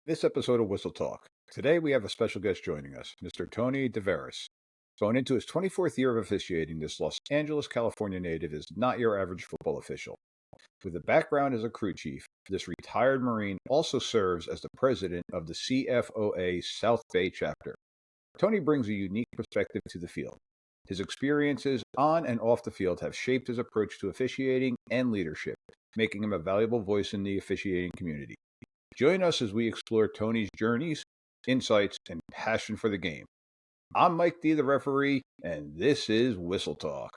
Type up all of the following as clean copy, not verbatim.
This episode of Whistle Talk. Today we have a special guest joining us, Mr. Tony DeVeres. Going into his 24th year of officiating, this Los Angeles, California native is not your average football official. With a background as a crew chief, this retired Marine also serves as the president of the CFOA South Bay chapter. Tony brings a unique perspective to the field. His experiences on and off the field have shaped his approach to officiating and leadership, making him a valuable voice in the officiating community. Join us as we explore Tony's journeys, insights, and passion for the game. I'm Mike D, the referee, and this is Whistle Talk.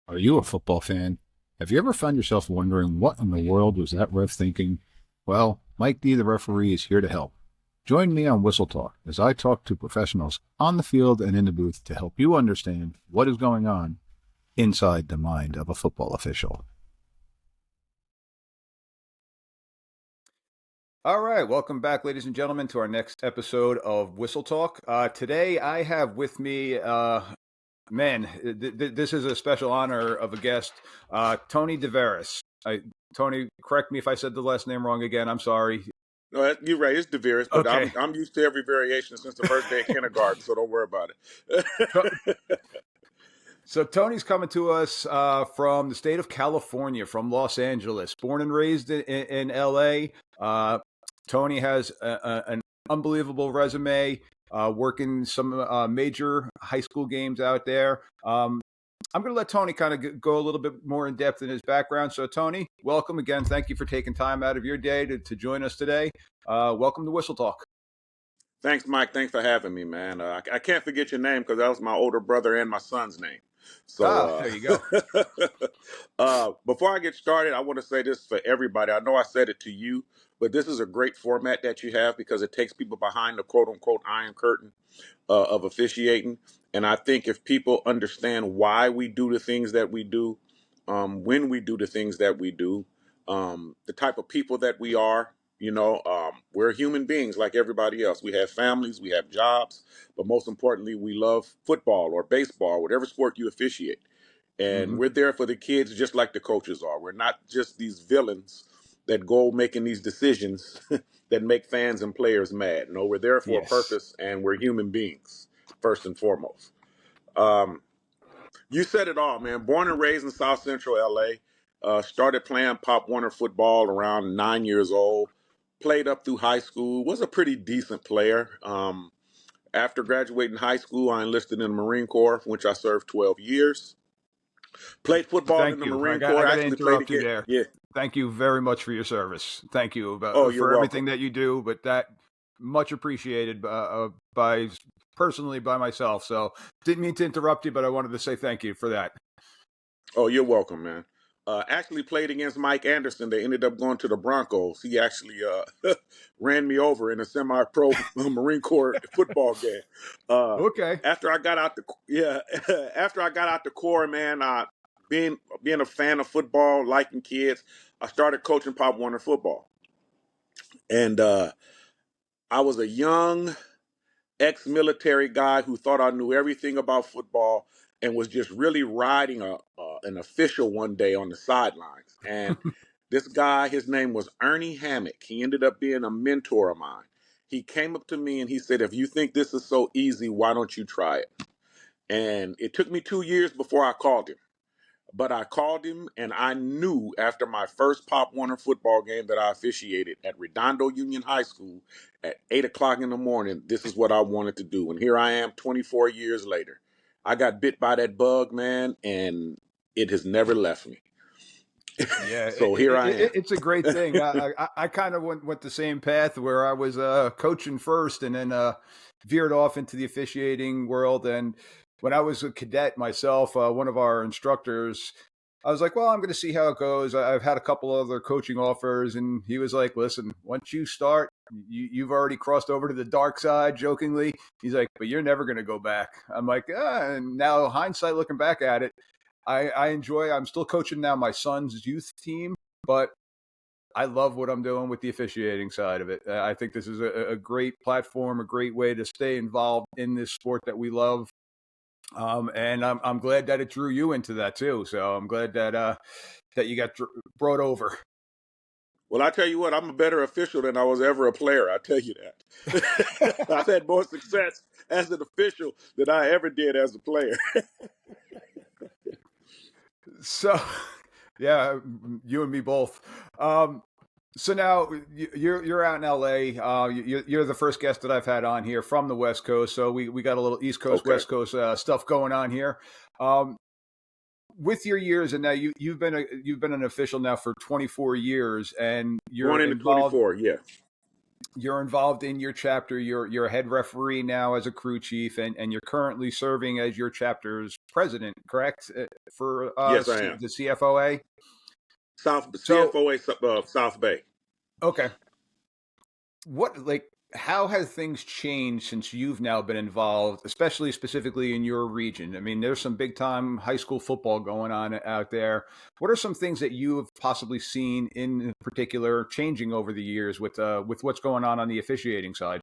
Are you a football fan? Have you ever found yourself wondering what in the world was that ref thinking? Well, Mike D, the referee, is here to help. Join me on Whistle Talk as I talk to professionals on the field and in the booth to help you understand what is going on inside the mind of a football official. All right, welcome back, ladies and gentlemen, to our next episode of Whistle Talk. Today I have with me, this is a special honor of a guest, Tony DeVeres. Tony, correct me if I said the last name wrong again. I'm sorry. No, you're right. It's DeVeres, but Okay. I'm used to every variation since the first day of kindergarten, so don't worry about it. So Tony's coming to us from the state of California, from Los Angeles. Born and raised in L.A., Tony has an unbelievable resume, working some major high school games out there. I'm going to let Tony kind of go a little bit more in depth in his background. So, Tony, welcome again. Thank you for taking time out of your day to join us today. Welcome to Whistle Talk. Thanks, Mike. Thanks for having me, man. I can't forget your name because that was my older brother and my son's name. So there you go. Before I get started, I want to say this for everybody. I know I said it to you, but this is a great format that you have because it takes people behind the quote-unquote iron curtain of officiating. And I think if people understand why we do the things that we do, when we do the things that we do, the type of people that we are, we're human beings like everybody else. We have families, we have jobs, but most importantly, we love football or baseball, whatever sport you officiate. And we're there for the kids just like the coaches are. We're not just these villains that go making these decisions that make fans and players mad. No, we're there for a purpose, and we're human beings, first and foremost. You said it all, man. Born and raised in South Central LA. Started playing Pop Warner football around 9 years old. Played up through high school. Was a pretty decent player. After graduating high school, I enlisted in the Marine Corps, which I served 12 years. Played football in the Marine Corps. I got to interrupt you there. Yeah. Thank you very much for your service. Thank you you're for everything welcome. that you do, but that much appreciated by personally by myself. So didn't mean to interrupt you, but I wanted to say thank you for that. Oh, you're welcome, man. Actually played against Mike Anderson. They ended up going to the Broncos. He actually ran me over in a semi-pro Marine Corps football game. Okay. After I got out the Corps, man, being a fan of football, liking kids, I started coaching Pop Warner football. And I was a young ex-military guy who thought I knew everything about football and was just really riding an official one day on the sidelines. And this guy, his name was Ernie Hammock. He ended up being a mentor of mine. He came up to me and he said, if you think this is so easy, why don't you try it? And it took me 2 years before I called him. But I called him, and I knew after my first Pop Warner football game that I officiated at Redondo Union High School at 8 o'clock in the morning, this is what I wanted to do. And here I am 24 years later. I got bit by that bug, man, and it has never left me. Yeah, so here I am. It's a great thing. I kind of went the same path where I was coaching first and then veered off into the officiating world. And when I was a cadet myself, one of our instructors, I was like, well, I'm going to see how it goes. I've had a couple other coaching offers. And he was like, listen, once you start, you've already crossed over to the dark side, jokingly. He's like, but you're never going to go back. I'm like, and now hindsight, looking back at it, I'm still coaching now my son's youth team, but I love what I'm doing with the officiating side of it. I think this is a great platform, a great way to stay involved in this sport that we love. And I'm glad that it drew you into that too. So I'm glad that you got brought over. Well, I tell you what, I'm a better official than I was ever a player. I tell you that. I've had more success as an official than I ever did as a player. So, yeah, you and me both. So now you're out in LA. You're the first guest that I've had on here from the West Coast. So we got a little East Coast, Okay. West Coast stuff going on here. Um, with your years, and now you've been an official now for 24 years, and Going into 24, yeah. you're involved in your chapter. You're a head referee now as a crew chief, and you're currently serving as your chapter's president, correct? For Yes, I am. the CFOA. So CFOA South Bay. okay, how has things changed since you've now been involved, especially specifically in your region? I mean, there's some big time high school football going on out there. What are some things that you have possibly seen in particular changing over the years with what's going on the officiating side?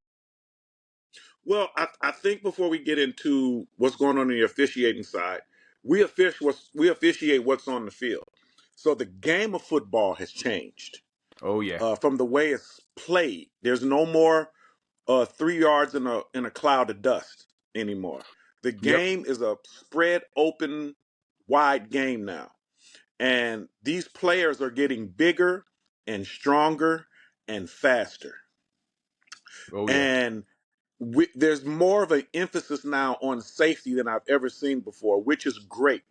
Well, I think before we get into what's going on the officiating side, we officiate what's on the field. So the game of football has changed Oh yeah. from the way it's played. There's no more 3 yards in a cloud of dust anymore. The Yep. game is a spread open, wide game now, and these players are getting bigger and stronger and faster. Oh yeah. And there's more of an emphasis now on safety than I've ever seen before, which is great.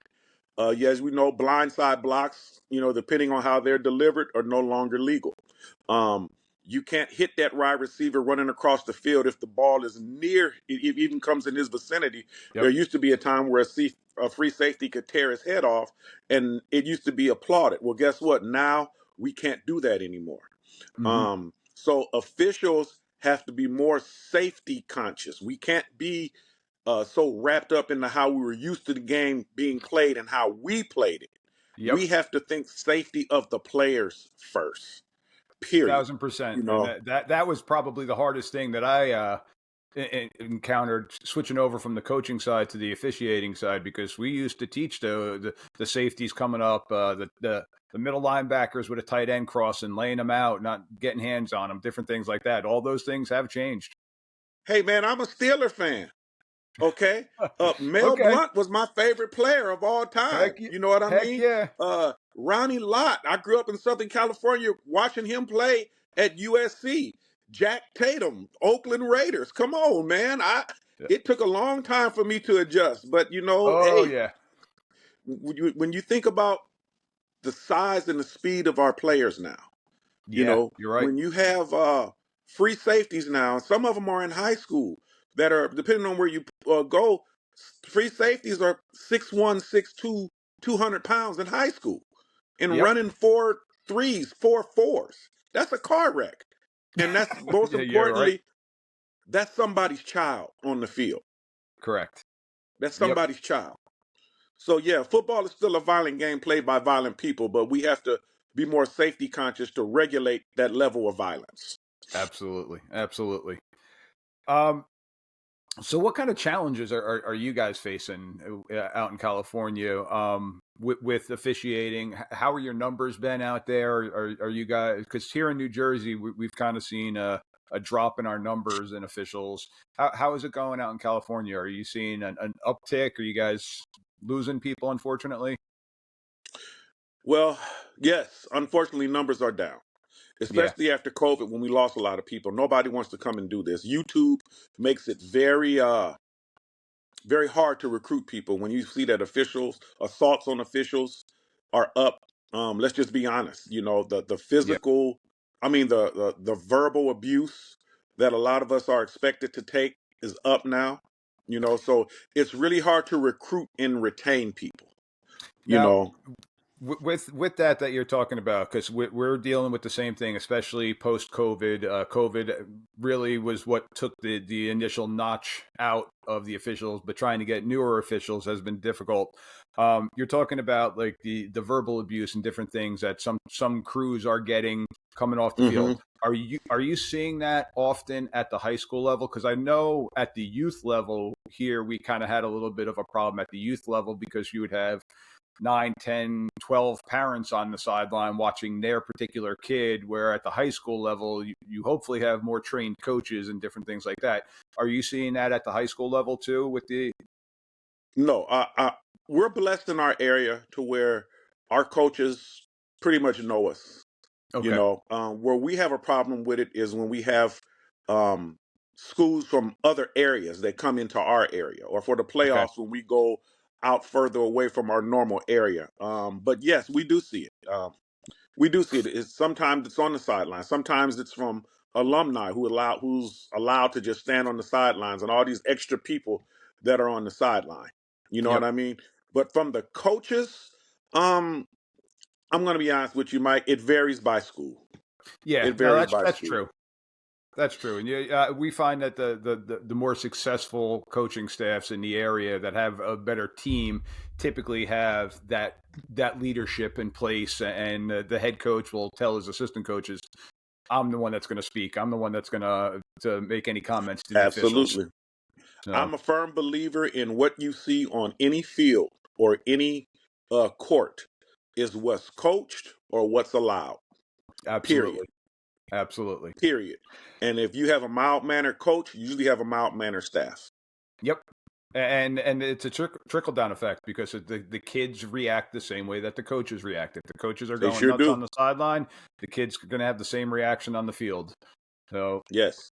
Yeah, as we know, blindside blocks, depending on how they're delivered, are no longer legal. Um, you can't hit that wide receiver running across the field if the ball is near, it even comes in his vicinity. There Yep. used to be a time where a free safety could tear his head off, and it used to be applauded. Well, guess what? Now we can't do that anymore. Hmm. So officials have to be more safety conscious. We can't be so wrapped up into how we were used to the game being played and how we played it. Yep. We have to think safety of the players first. Period. 1,000%. You And know. that was probably the hardest thing that I encountered switching over from the coaching side to the officiating side, because we used to teach the safeties coming up, the middle linebackers with a tight end cross and laying them out, not getting hands on them, different things like that. All those things have changed. Hey man, I'm a Steeler fan. Okay. Mel Okay. Blunt was my favorite player of all time. Heck, You know what I heck mean? yeah. Ronnie Lott. I grew up in Southern California watching him play at USC. Jack Tatum, Oakland Raiders. Come on, man. Yeah. It took a long time for me to adjust, but Oh hey, yeah. when you think about the size and the speed of our players now, Yeah, you're right. when you have free safeties now, some of them are in high school that are, depending on where you go, free safeties are 6'1", 6'2", 200 pounds in high school and Yep. running 4.3s, 4.4s. That's a car wreck. And that's most Yeah, you're right. importantly, that's somebody's child on the field. Correct. That's Yep. somebody's child. So yeah, football is still a violent game played by violent people, but we have to be more safety conscious to regulate that level of violence. Absolutely. Absolutely. Um, So, what kind of challenges are you guys facing out in California with officiating? How are your numbers been out there? Are you guys, because here in New Jersey, we've kind of seen a drop in our numbers and officials. How is it going out in California? Are you seeing an uptick? Are you guys losing people, unfortunately? Well, yes, unfortunately, numbers are down, Yeah. especially after COVID when we lost a lot of people. Nobody wants to come and do this. YouTube makes it very hard to recruit people when you see that assaults on officials are up. Let's just be honest. The Yeah. physical, I mean the verbal abuse that a lot of us are expected to take is up now. So it's really hard to recruit and retain people. You Now, know. with that you're talking about, because we're dealing with the same thing, especially post COVID. COVID really was what took the initial notch out of the officials, but trying to get newer officials has been difficult. You're talking about like the verbal abuse and different things that some crews are getting coming off the field. Hmm. Are you seeing that often at the high school level? Because I know at the youth level here, we kind of had a little bit of a problem at the youth level because you would have 9, 10, 12 parents on the sideline watching their particular kid, where at the high school level, you hopefully have more trained coaches and different things like that. Are you seeing that at the high school level too with the? No, we're blessed in our area to where our coaches pretty much know us. You Okay. know, where we have a problem with it is when we have um, schools from other areas that come into our area, or for the Okay. playoffs when we go out further away from our normal area. But yes, we do see it. We do see it. Sometimes it's on the sideline. Sometimes it's from alumni who's allowed to just stand on the sidelines, and all these extra people that are on the sideline. You know what Yep. I mean? But from the coaches, um, I'm going to be honest with you, Mike. It varies by school. Yeah. It No, varies by that's school. true. That's true, and we find that the more successful coaching staffs in the area that have a better team typically have that leadership in place, and the head coach will tell his assistant coaches, "I'm the one that's going to speak. I'm the one that's going to make any comments to the officials." Absolutely. So I'm a firm believer in what you see on any field or any court is what's coached or what's allowed. Period. absolutely, absolutely, Period. And if you have a mild mannered coach, you usually have a mild mannered staff. yep. And it's a trickle down effect because the kids react the same way that the coaches react. If the coaches are They going sure nuts on do. the sideline, the kids are going to have the same reaction on the field. So Yes.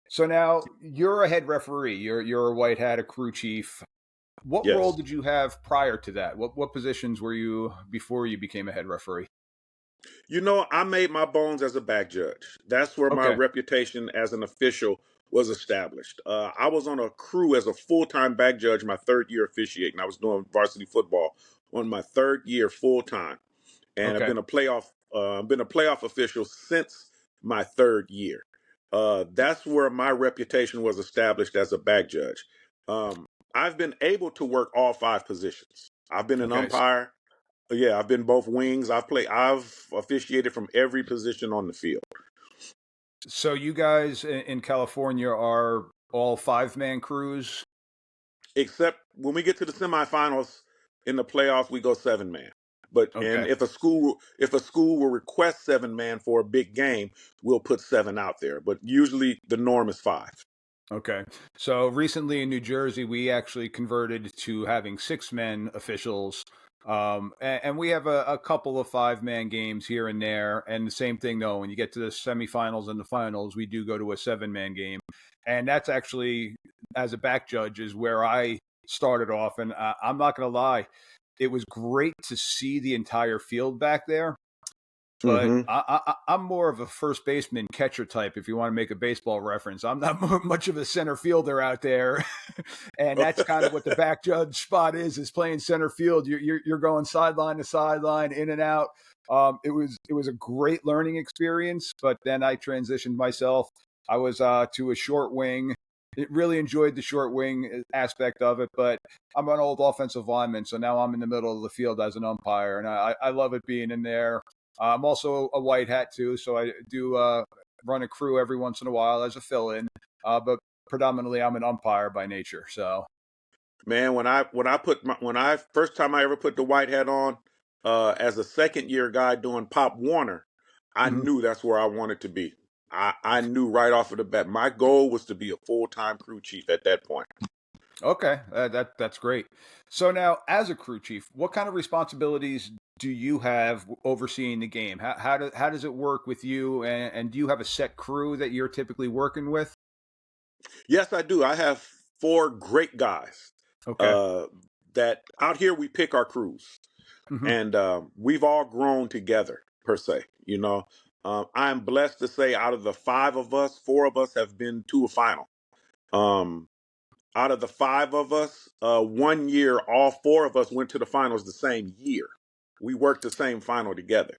so now you're a head referee. You're a white hat, a crew chief. What role Yes. did you have prior to that? What positions were you before you became a head referee? You know, I made my bones as a back judge. That's where my Okay. reputation as an official was established. I was on a crew as a full time back judge my third year officiating. I was doing varsity football on my third year full time, and I've Okay. been a playoff official since my third year. That's where my reputation was established as a back judge. I've been able to work all five positions. I've been an Okay. umpire. Yeah, I've been both wings. I've officiated from every position on the field. So you guys in California are all 5-man crews? Except when we get to the semifinals in the playoffs, we go 7-man. But and Okay. if a school will request 7-man for a big game, we'll put seven out there. But usually the norm is five. Okay. So recently in New Jersey, we actually converted to having 6 men officials. And we have a couple of 5-man games here and there. And the same thing, though, when you get to the semifinals and the finals, we do go to a 7-man game. And that's actually, as a back judge, is where I started off. And I'm not going to lie, it was great to see the entire field back there. But Mm-hmm. I'm more of a first baseman catcher type. If you want to make a baseball reference, I'm not much of a center fielder out there, and that's kind of what the back judge spot is playing center field. You're going sideline to sideline, in and out. It was a great learning experience, but then I transitioned myself. I was to a short wing. It really enjoyed the short wing aspect of it, but I'm an old offensive lineman, so now I'm in the middle of the field as an umpire, and I love it being in there. I'm also a white hat too, so I do run a crew every once in a while as a fill-in. But predominantly, I'm an umpire by nature. So Man, when I first time I ever put the white hat on, as a second year guy doing Pop Warner, I mhm. knew that's where I wanted to be. I knew right off of the bat. My goal was to be a full time crew chief at that point. Okay, that's great. So now, as a crew chief, what kind of responsibilities do you have overseeing the game? How does it work with you? And do you have a set crew that you're typically working with? Yes, I do. I have four great guys. Okay. Uh, that out here we pick our crews, Hmm. and we've all grown together per se. You know, I'm blessed to say out of the five of us, four of us have been to a final. Um, Out of the five of us, one year, all four of us went to the finals the same year. We worked the same final together.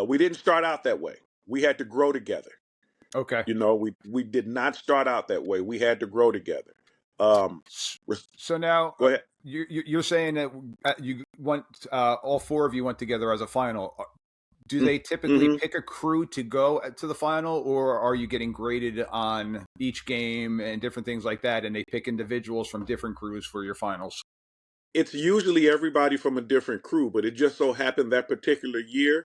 We didn't start out that way. We had to grow together. Okay. You know, we did not start out that way. We had to grow together. Um, S- res- So now Go ahead. you're saying that you went all four of you went together as a final. do they typically Mm-hmm. pick a crew to go to the final, or are you getting graded on each game and different things like that, and they pick individuals from different crews for your finals? It's usually everybody from a different crew, but it just so happened that particular year,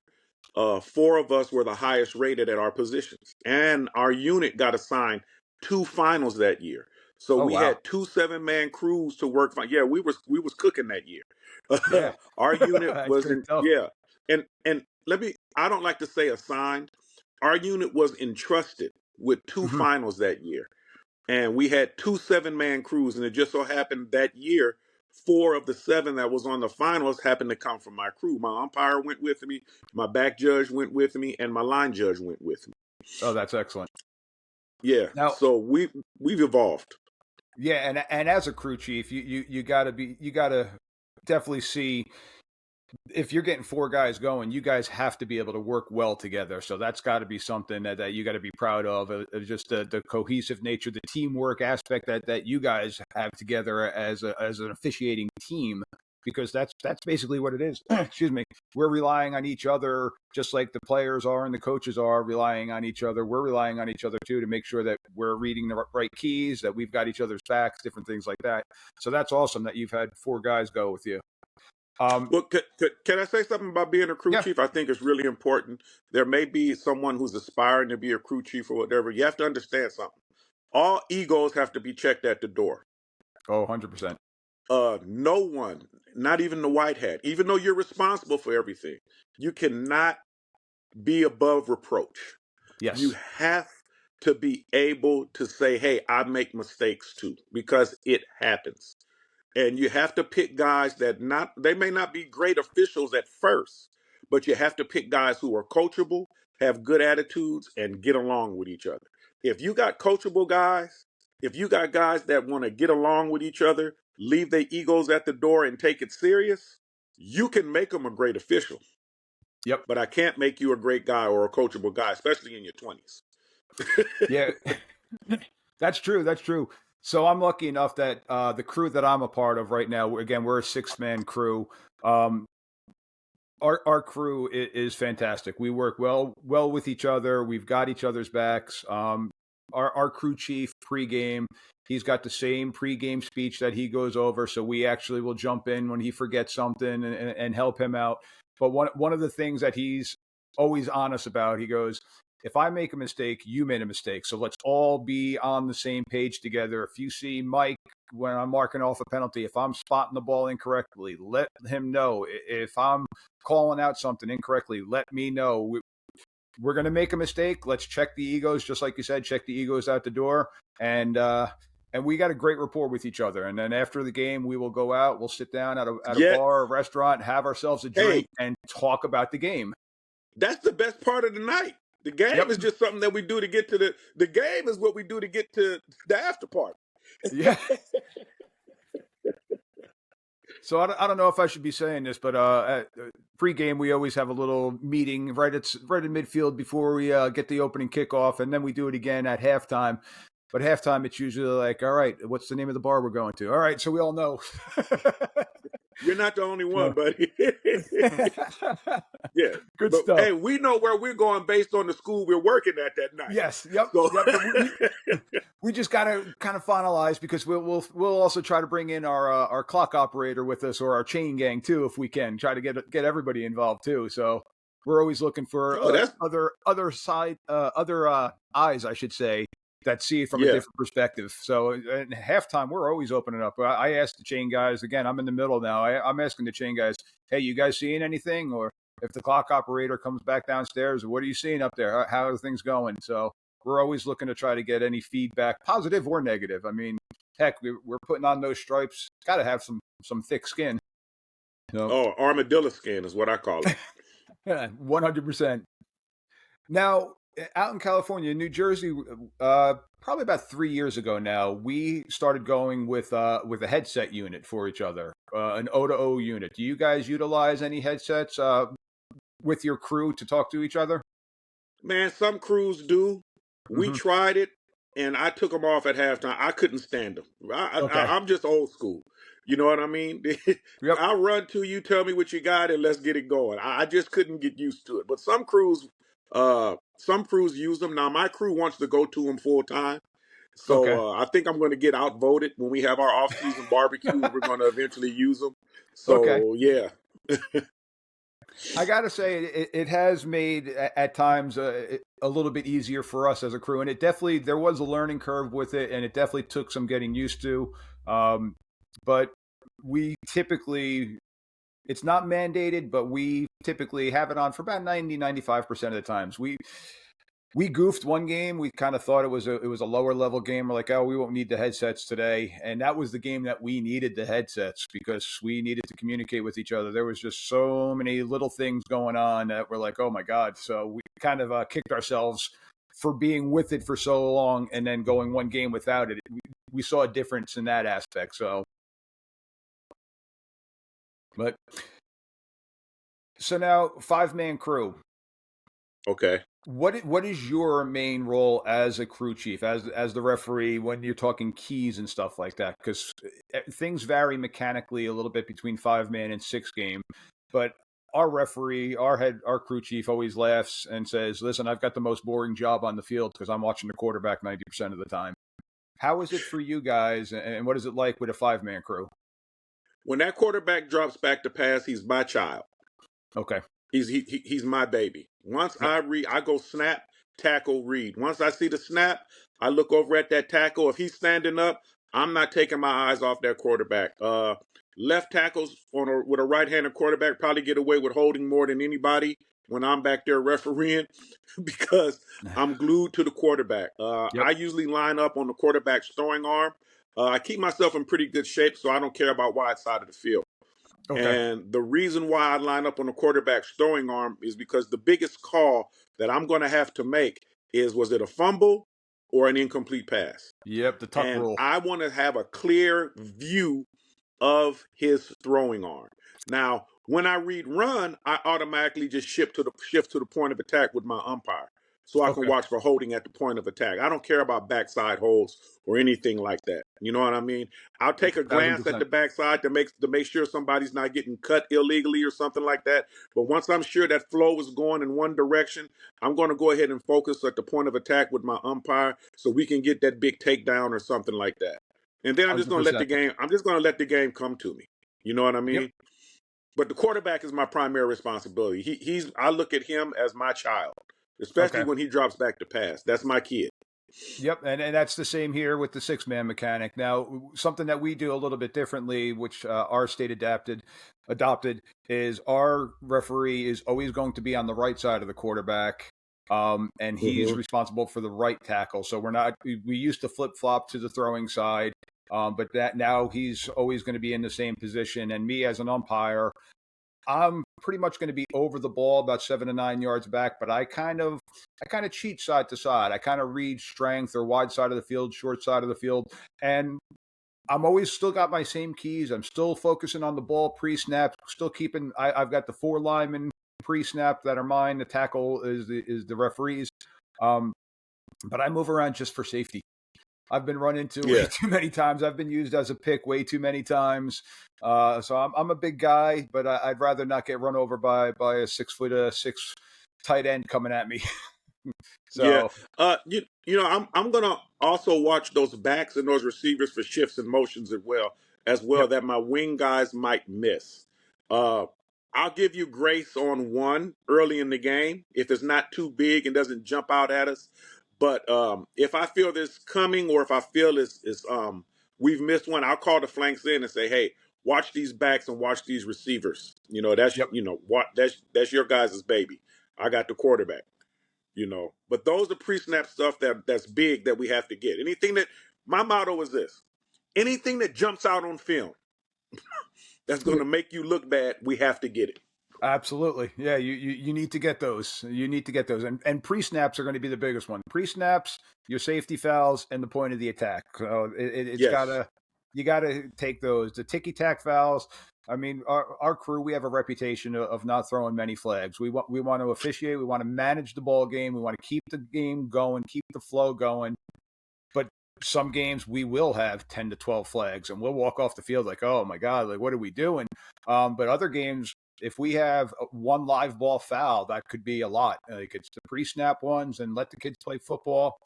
four of us were the highest rated at our positions, and our unit got assigned two finals that year. So Oh we wow, had two 7-man crews to work. Yeah, we was cooking that year. yeah, Our unit that's was pretty in, tough. yeah, and let me. I don't like to say assigned. Our unit was entrusted with two Mhm. finals that year, and we had two 7-man crews, and it just so happened that year four of the seven that was on the finals happened to come from my crew. My umpire went with me, my back judge went with me, and my line judge went with me. Oh, that's excellent. Yeah, Now, so we've evolved. yeah, and as a crew chief, you gotta definitely see if you're getting four guys going, you guys have to be able to work well together. So that's got to be something that you got to be proud of. Just the cohesive nature, the teamwork aspect that you guys have together as an officiating team, because that's basically what it is. Excuse me. We're relying on each other, just like the players are and the coaches are relying on each other. We're relying on each other too to make sure that we're reading the right keys, that we've got each other's backs, different things like that. So that's awesome that you've had four guys go with you. Well, can I say something about being a crew Yeah. chief? I think it's really important. There may be someone who's aspiring to be a crew chief or whatever. You have to understand something. All egos have to be checked at the door. Oh, 100%. No one, not even the white hat, even though you're responsible for everything, you cannot be above reproach. You Yes. have to be able to say, hey, I make mistakes too, because it happens. And you have to pick guys that not they may not be great officials at first, but you have to pick guys who are coachable, have good attitudes, and get along with each other. If you got coachable guys, if you got guys that want to get along with each other, leave their egos at the door and take it serious, you can make them a great official. Yep. But I can't make you a great guy or a coachable guy, especially in your 20s. Yeah. That's true. That's true. So I'm lucky enough that the crew that I'm a part of right now, again, we're a 6-man crew. Um, our crew is fantastic. We work well with each other. We've got each other's backs. Our crew chief pregame, he's got the same pregame speech that he goes over. So we actually will jump in when he forgets something and help him out. But one of the things that he's always honest about, he goes, if I make a mistake, you made a mistake. So let's all be on the same page together. If you see Mike when I'm marking off a penalty, if I'm spotting the ball incorrectly, let him know. If I'm calling out something incorrectly, let me know. We're going to make a mistake. Let's check the egos, just like you said, check the egos out the door. And we got a great rapport with each other. And then after the game, we will go out. We'll sit down at a Yet, bar, a restaurant, have ourselves a hey, drink, and talk about the game. that's the best part of the night. The game Yep. is just something that we do to get to the game is what we do to get to the after party. Yeah. So I don't know if I should be saying this, but at pregame we always have a little meeting right in midfield before we get the opening kickoff, and then we do it again at halftime. But halftime it's usually like, all right, what's the name of the bar we're going to? All right, so we all know. You're not the only one, So, buddy. Yeah. good But stuff. hey, we know where we're going based on the school we're working at that night. Yes, yep, So yep. But we just got to kind of finalize because we'll also try to bring in our clock operator with us or our chain gang too if we can try to get everybody involved too. So we're always looking for oh, that's other eyes, I should say, that see it from a yeah. different perspective. So at halftime, we're always opening up. I asked the chain guys again. I'm in the middle now. I'm asking the chain guys, hey, you guys seeing anything? Or if the clock operator comes back downstairs, what are you seeing up there? How are things going? So we're always looking to try to get any feedback, positive or negative. I mean, heck, we're putting on those stripes. Got to have some thick skin. So, Oh, armadillo skin is what I call it. 100%. Now, out in California, New Jersey, probably about 3 years ago now, we started going with a headset unit for each other, an O to O unit. Do you guys utilize any headsets with your crew to talk to each other? Man, some crews do. We Mm-hmm. tried it, and I took them off at halftime. I couldn't stand them. Okay. I'm just old school. You know what I mean? Yep. I'll run to you, tell me what you got, and let's get it going. I just couldn't get used to it. But some crews use them. Now my crew wants to go to them full time. Okay. So I think I'm going to get outvoted when we have our off-season barbecue. We're going to eventually use them. Okay. So yeah, I gotta say, it has made at times a little bit easier for us as a crew, and it definitely there was a learning curve with it, and it definitely took some getting used to. Um, but we typically, it's not mandated, but we typically have it on for about 90-95% of the times. We goofed one game. We kind of thought it was a lower level game. We're like, oh, we won't need the headsets today, and that was the game that we needed the headsets because we needed to communicate with each other. There was just so many little things going on that we're like, oh my god. So we kind of kicked ourselves for being with it for so long, and then going one game without it. We saw a difference in that aspect. But so now 5-man crew. okay. What is your main role as a crew chief, as the referee when you're talking keys and stuff like that? Because things vary mechanically a little bit between 5-man and 6 game, but our referee, our crew chief always laughs and says, "Listen, I've got the most boring job on the field because I'm watching the quarterback 90% of the time." How is it for you guys, and what is it like with a 5-man crew? When that quarterback drops back to pass, he's my child. Okay. He's my baby. Once Yep. I read, I go snap, tackle, read. Once I see the snap, I look over at that tackle. If he's standing up, I'm not taking my eyes off that quarterback. Left tackles with a right-handed quarterback probably get away with holding more than anybody when I'm back there refereeing because I'm glued to the quarterback. Yep. I usually line up on the quarterback's throwing arm. I keep myself in pretty good shape, so I don't care about wide side of the field. Okay. And the reason why I line up on the quarterback's throwing arm is because the biggest call that I'm going to have to make is was it a fumble or an incomplete pass? Yep. The tuck And rule. I want to have a clear view of his throwing arm. Now, when I read run, I automatically just shift to the point of attack with my umpire. So I can Okay. watch for holding at the point of attack. I don't care about backside holds or anything like that. You know what I mean? I'll take a Thousand glance at percent. the backside to make sure somebody's not getting cut illegally or something like that. But once I'm sure that flow is going in one direction, I'm going to go ahead and focus at the point of attack with my umpire so we can get that big takedown or something like that. And then I'm just Thousand going to let the percent. game. I'm just going to let the game come to me. You know what I Yep. mean? But the quarterback is my primary responsibility. He's. I look at him as my child, especially Okay. when he drops back to pass. That's my kid. Yep, and that's the same here with the 6-man mechanic. Now, something that we do a little bit differently, which our state adopted, is our referee is always going to be on the right side of the quarterback, and he's Mm-hmm. responsible for the right tackle. So we're not. We used to flip flop to the throwing side, but that now he's always going to be in the same position. And me as an umpire, I'm pretty much going to be over the ball about 7 to 9 yards back, but I kind of cheat side to side. I kind of read strength or wide side of the field, short side of the field, and I'm always still got my same keys. I'm still focusing on the ball pre-snap, still keeping. I've got the 4 linemen pre-snap that are mine. The tackle is the referees, um, but I move around just for safety. I've been run into way Yeah. too many times. I've been used as a pick way too many times. So I'm a big guy, but I'd rather not get run over by a 6'6" tight end coming at me. Yeah. So I'm gonna also watch those backs and those receivers for shifts and motions as well yep, that my wing guys might miss. Uh, I'll give you grace on one early in the game if it's not too big and doesn't jump out at us. But if I feel this coming or if I feel it's we've missed one, I'll call the flanks in and say, hey, watch these backs and watch these receivers. yep, What that's your guys' baby. I got the quarterback. But those are pre-snap stuff that's big that we have to get. Anything that my motto is this: anything that jumps out on film that's going to make you look bad, we have to get it. absolutely. Yeah, you need to get those. You need to get those, and pre-snaps are going to be the biggest one. Pre-snaps, your safety fouls, and the point of the attack. So it's Yes. gotta you gotta take those. The ticky tack fouls. I mean, our crew, we have a reputation of not throwing many flags. We want to officiate. We want to manage the ball game. We want to keep the game going, keep the flow going. But some games we will have 10 to 12 flags and we'll walk off the field like, oh my God, like, what are we doing? But other games, if we have one live ball foul, that could be a lot. Like, it's the pre-snap ones and let the kids play football.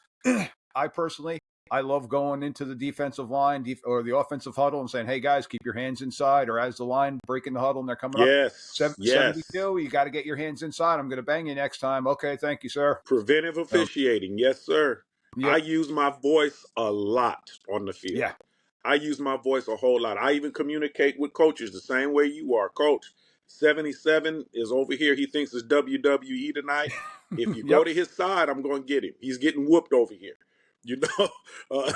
I personally, I love going into the defensive line or the offensive huddle and saying, hey guys, keep your hands inside, or as the line breaking the huddle and they're coming up Yes, yes. 72, you got to get your hands inside. I'm going to bang you next time. Okay, thank you, sir. Preventive officiating. Yes, sir. I Yep. use my voice a lot on the field. Yeah. I use my voice a whole lot. I even communicate with coaches the same way you are. Coach, 77 is over here. He thinks it's WWE tonight. If you go Yep. to his side, I'm going to get him. He's getting whooped over here. You know?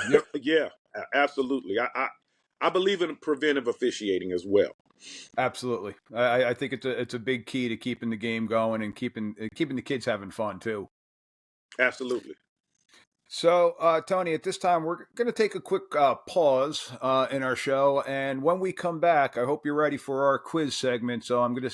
Yep. Yeah, absolutely. I believe in preventive officiating as well. Absolutely. I think it's a big key to keeping the game going and keeping the kids having fun too. Absolutely. So, Tony, at this time, we're going to take a quick pause in our show, and when we come back, I hope you're ready for our quiz segment. So, I'm going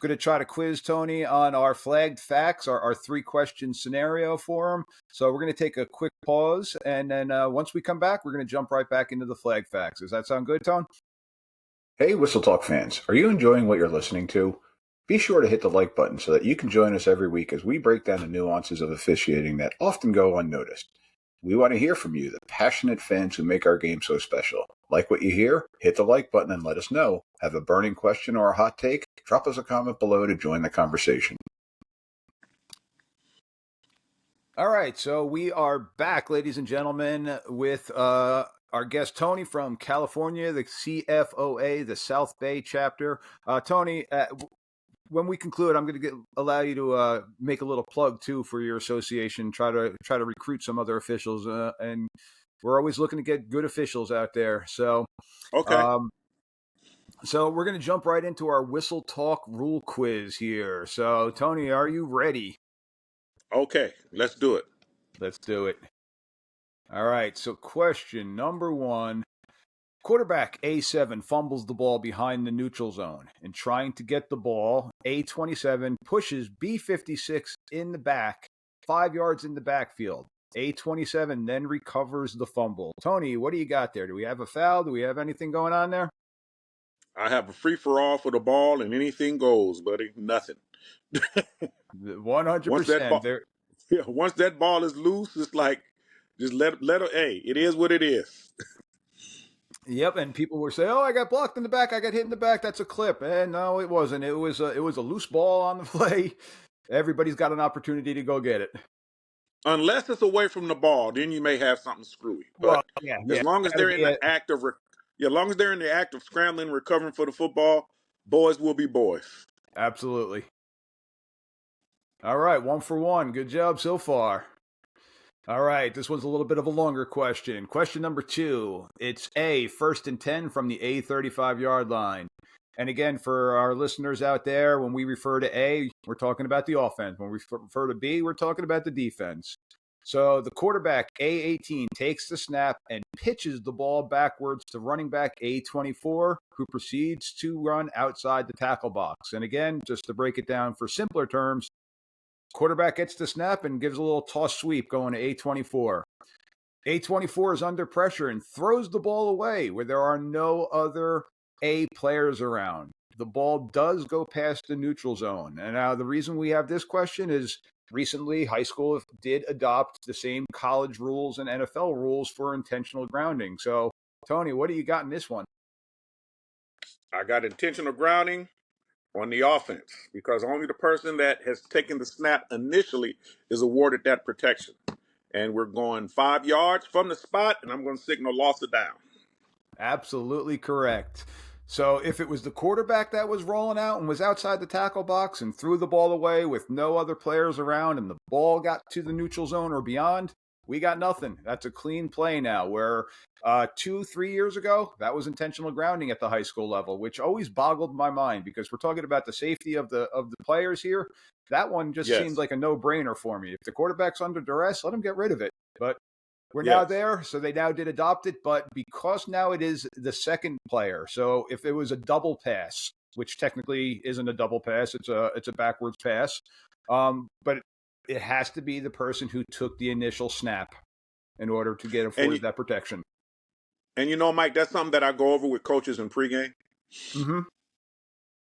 to try to quiz Tony on our flagged facts, our 3-question scenario for him. So, we're going to take a quick pause, and then once we come back, we're going to jump right back into the flagged facts. Does that sound good, Tone? Hey, Whistle Talk fans, are you enjoying what you're listening to? Be sure to hit the like button so that you can join us every week as we break down the nuances of officiating that often go unnoticed. We want to hear from you, the passionate fans who make our game so special. Like what you hear? Hit the like button and let us know. Have a burning question or a hot take? Drop us a comment below to join the conversation. All right, so we are back, ladies and gentlemen, with our guest Tony from California, the CFOA, the South Bay chapter. Tony, when we conclude, I'm going to allow you to make a little plug too for your association. Try to recruit some other officials, and we're always looking to get good officials out there. So, Okay. So we're going to jump right into our Whistle Talk rule quiz here. So, Tony, are you ready? Okay, let's do it. Let's do it. All right. So, question number 1. Quarterback A7 fumbles the ball behind the neutral zone. In trying to get the ball, A27 pushes B56 in the back, 5 yards in the backfield. A27 then recovers the fumble. Tony, what do you got there? Do we have a foul? Do we have anything going on there? I have a free for all for the ball, and anything goes, buddy. Nothing. 100%. There. Once that ball is loose, it's like just let it. Hey, it is what it is. Yep, and people were saying, "Oh, I got blocked in the back. I got hit in the back. That's a clip." And no, it wasn't. It was a loose ball on the play. Everybody's got an opportunity to go get it. Unless it's away from the ball, then you may have something screwy. Well, But yeah, as long as gotta they're in be the act of, as long as they're in the act of scrambling, recovering for the football, boys will be boys. absolutely. All right, 1 for 1. Good job so far. All right, this one's a little bit of a longer question. Question number 2. It's A, 1st and 10 from the A35-yard line. And again, for our listeners out there, when we refer to A, we're talking about the offense. When we refer to B, we're talking about the defense. So the quarterback, A18, takes the snap and pitches the ball backwards to running back A24, who proceeds to run outside the tackle box. And again, just to break it down for simpler terms, quarterback gets the snap and gives a little toss sweep going to A24. A24 is under pressure and throws the ball away where there are no other A players around. The ball does go past the neutral zone. And now the reason we have this question is recently high school did adopt the same college rules and NFL rules for intentional grounding. So, Tony, what do you got in this one? I got intentional grounding on the offense because only the person that has taken the snap initially is awarded that protection. And we're going 5 yards from the spot, and I'm going to signal loss of down. Absolutely correct. So if it was the quarterback that was rolling out and was outside the tackle box and threw the ball away with no other players around and the ball got to the neutral zone or beyond, we got nothing. That's a clean play now, where 2-3 years ago, that was intentional grounding at the high school level, which always boggled my mind because we're talking about the safety of the players here. That one just seemed like a no-brainer for me. If the quarterback's under duress, let him get rid of it. But we're now there, so they now did adopt it, but because now it is the second player, so if it was a double pass, which technically isn't a double pass, it's a backwards pass, but it has to be the person who took the initial snap. in order to get afforded that protection. And Mike, that's something that I go over with coaches in pregame. Mm-hmm.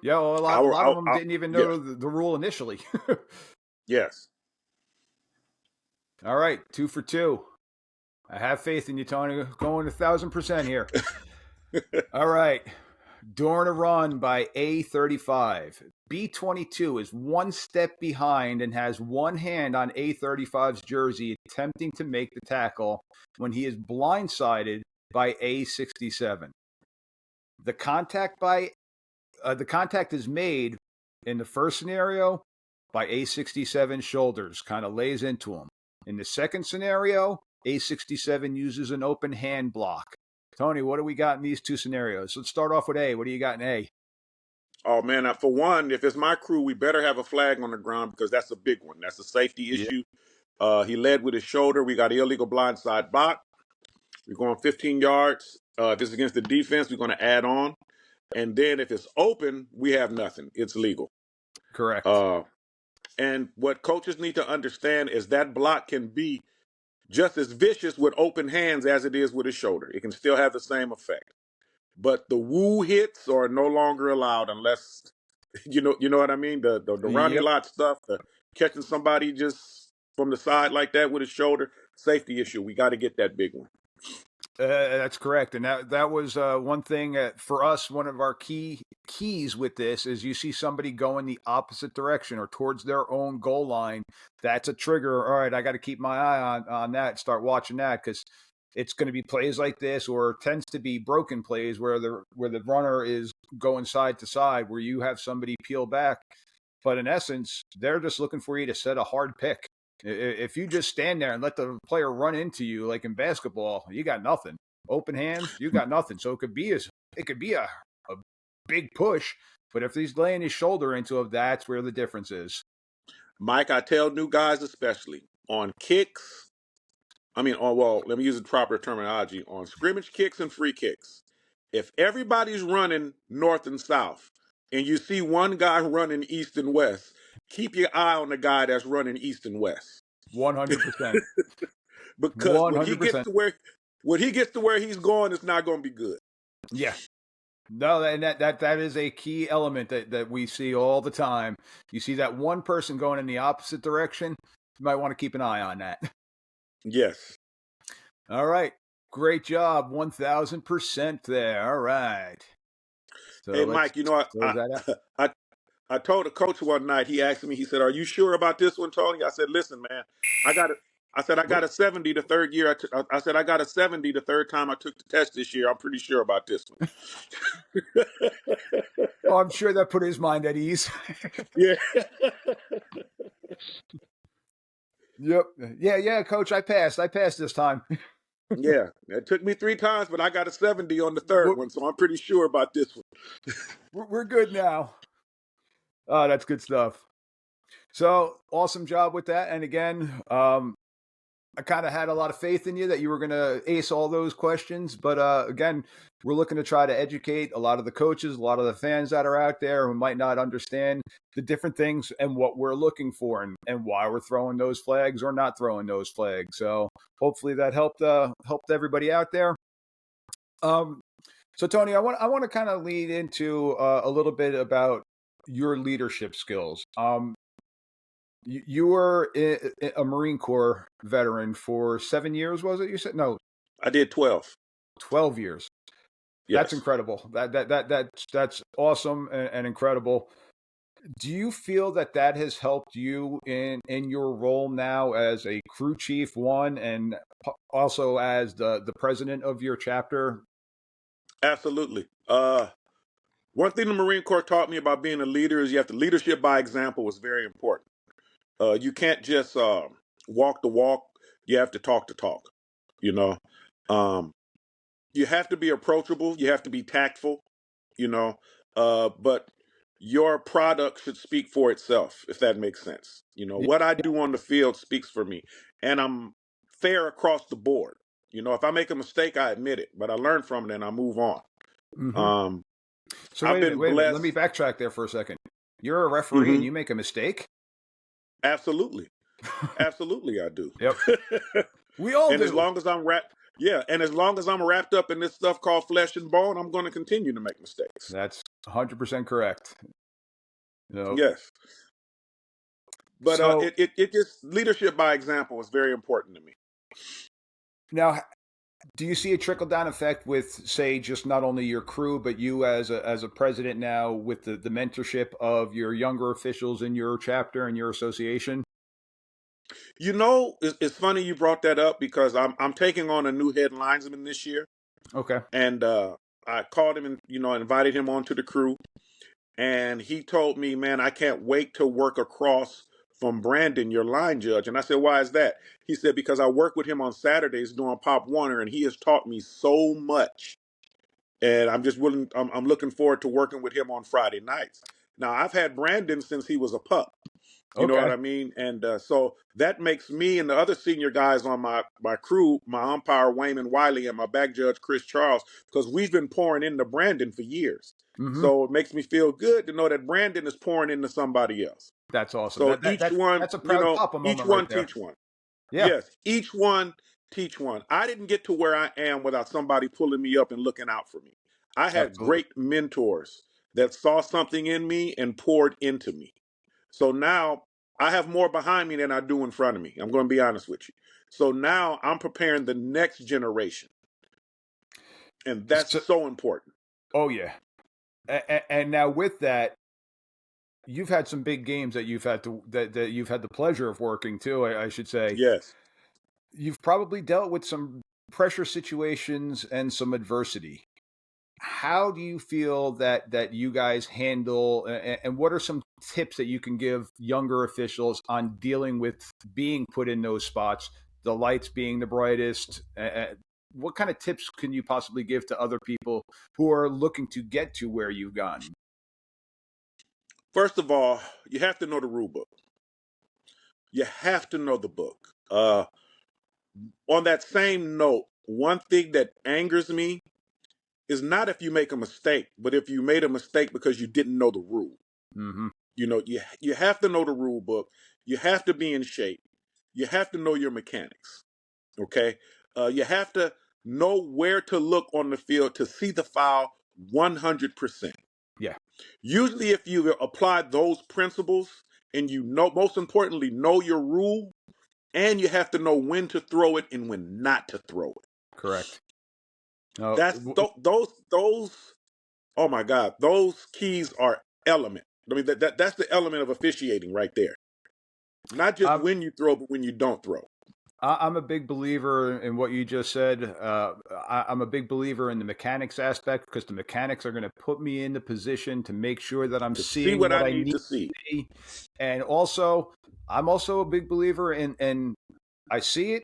Yeah, well, a lot of them didn't even know yeah. the rule initially. Yes. All right, 2 for 2. I have faith in you, Tony. Going 1,000% here. All right. During a run by A35, B22 is one step behind and has one hand on A35's jersey, attempting to make the tackle when he is blindsided by A67. The contact is made in the first scenario by A67's shoulders, kind of lays into him. In the second scenario, A67 uses an open hand block. Tony, what do we got in these two scenarios? Let's start off with A. What do you got in A? Oh, man, for one, if it's my crew, we better have a flag on the ground because that's a big one. That's a safety issue. He led with his shoulder. We got illegal blindside block. We're going 15 yards. If it's against the defense, we're going to add on. And then if it's open, we have nothing. It's legal. Correct. And what coaches need to understand is that block can be just as vicious with open hands as it is with his shoulder. It can still have the same effect. But the woo hits are no longer allowed unless you know what I mean. The Ronnie Lott stuff, the catching somebody just from the side like that with his shoulder, safety issue. We got to get that big one. That's correct, and that was one thing for us. One of our keys with this is you see somebody going the opposite direction or towards their own goal line. That's a trigger. All right, I got to keep my eye on that. Start watching that because it's going to be plays like this, or tends to be broken plays where the runner is going side to side, where you have somebody peel back. But in essence, they're just looking for you to set a hard pick. If you just stand there and let the player run into you, like in basketball, you got nothing. Open hands, you got nothing. So it could be a big push, but if he's laying his shoulder into it, that's where the difference is. Mike, I tell new guys especially on kicks. Let me use the proper terminology on scrimmage kicks and free kicks. If everybody's running north and south, and you see one guy running east and west, keep your eye on the guy that's running east and west. 100%. Because 100%. when he gets to where he's going, it's not going to be good. Yeah. No, and that is a key element that we see all the time. You see that one person going in the opposite direction, you might want to keep an eye on that. Yes. All right. Great job. 1,000% there. All right. So hey, Mike, I told a coach one night, he asked me, he said, "Are you sure about this one, Tony?" I said, "Listen, man, I got a 70 the third year. I said, I got a 70 the third time I took the test this year. I'm pretty sure about this one." Oh, I'm sure that put his mind at ease. Yeah. Yep. Yeah, Coach, I passed this time. Yeah, it took me 3 times, but I got a 70 on the third one, so I'm pretty sure about this one. We're good now. Oh, that's good stuff. So awesome job with that. And again, I kind of had a lot of faith in you that you were going to ace all those questions. But again, we're looking to try to educate a lot of the coaches, a lot of the fans that are out there who might not understand the different things and what we're looking for and why we're throwing those flags or not throwing those flags. So hopefully that helped everybody out there. So Tony, I want to kind of lead into a little bit about your leadership skills. You were a Marine Corps veteran for 7 years, was it? You said no. I did 12. 12 years. Yes. That's incredible. That's awesome and incredible. Do you feel that has helped you in your role now as a crew chief, one, and also as the president of your chapter? Absolutely. One thing the Marine Corps taught me about being a leader is leadership by example was very important. You can't just walk the walk. You have to talk the talk. You have to be approachable. You have to be tactful. But your product should speak for itself, if that makes sense. What I do on the field speaks for me, and I'm fair across the board. If I make a mistake, I admit it, but I learn from it and I move on. Mm-hmm. So wait a minute. Let me backtrack there for a second. You're a referee and you make a mistake? Absolutely. Absolutely, I do. Yep. We all And as do. long as I'm wrapped, yeah, and as long as I'm wrapped up in this stuff called flesh and bone, I'm going to continue to make mistakes. That's 100% correct. Yes, but So it just leadership by example is very important to me. now, do you see a trickle down effect with, say, just not only your crew, but you as a president now with the mentorship of your younger officials in your chapter and your association? It's funny you brought that up because I'm taking on a new head linesman this year, Okay. and I called him and invited him onto the crew, and he told me, "Man, I can't wait to work across from Brandon, your line judge." And I said, "Why is that?" He said, "Because I work with him on Saturdays doing Pop Warner, and he has taught me so much, and I'm just willing. I'm looking forward to working with him on Friday nights." Now I've had Brandon since he was a pup. You know what Okay. I mean? And so that makes me and the other senior guys on my crew, my umpire Wayman Wiley and my back judge Chris Charles, because we've been pouring into Brandon for years. Mm-hmm. So it makes me feel good to know that Brandon is pouring into somebody else. That's awesome. So each one, That's a proud papa each moment right one there. teach one. Yeah. Yes, each one teach one. I didn't get to where I am without somebody pulling me up and looking out for me. I had Absolutely. great mentors that saw something in me and poured into me. So now I have more behind me than I do in front of me. I'm going to be honest with you. So now I'm preparing the next generation. And that's So, so important. oh yeah. And now with that, you've had some big games that that you've had the pleasure of working too, I should say. Yes. You've probably dealt with some pressure situations and some adversity. How do you feel that you guys handle, and what are some tips that you can give younger officials on dealing with being put in those spots, the lights being the brightest? What kind of tips can you possibly give to other people who are looking to get to where you've gone? First of all, you have to know the rule book. You have to know the book. On that same note, one thing that angers me is not if you make a mistake, but if you made a mistake because you didn't know the rule. Mm-hmm. You have to know the rule book. You have to be in shape. You have to know your mechanics. Okay. You have to know where to look on the field to see the foul 100%. Yeah, Usually, if you apply those principles and most importantly, know your rule, and you have to know when to throw it and when not to throw it. correct. No, Those. Oh my God, those keys are element. I mean that's the element of officiating right there. Not just I'm when you throw, but when you don't throw. I'm a big believer in what you just said. I'm a big believer in the mechanics aspect because the mechanics are going to put me in the position to make sure that I'm To see seeing what what I I need need to to see. see. And also, I'm also a big believer in I see it,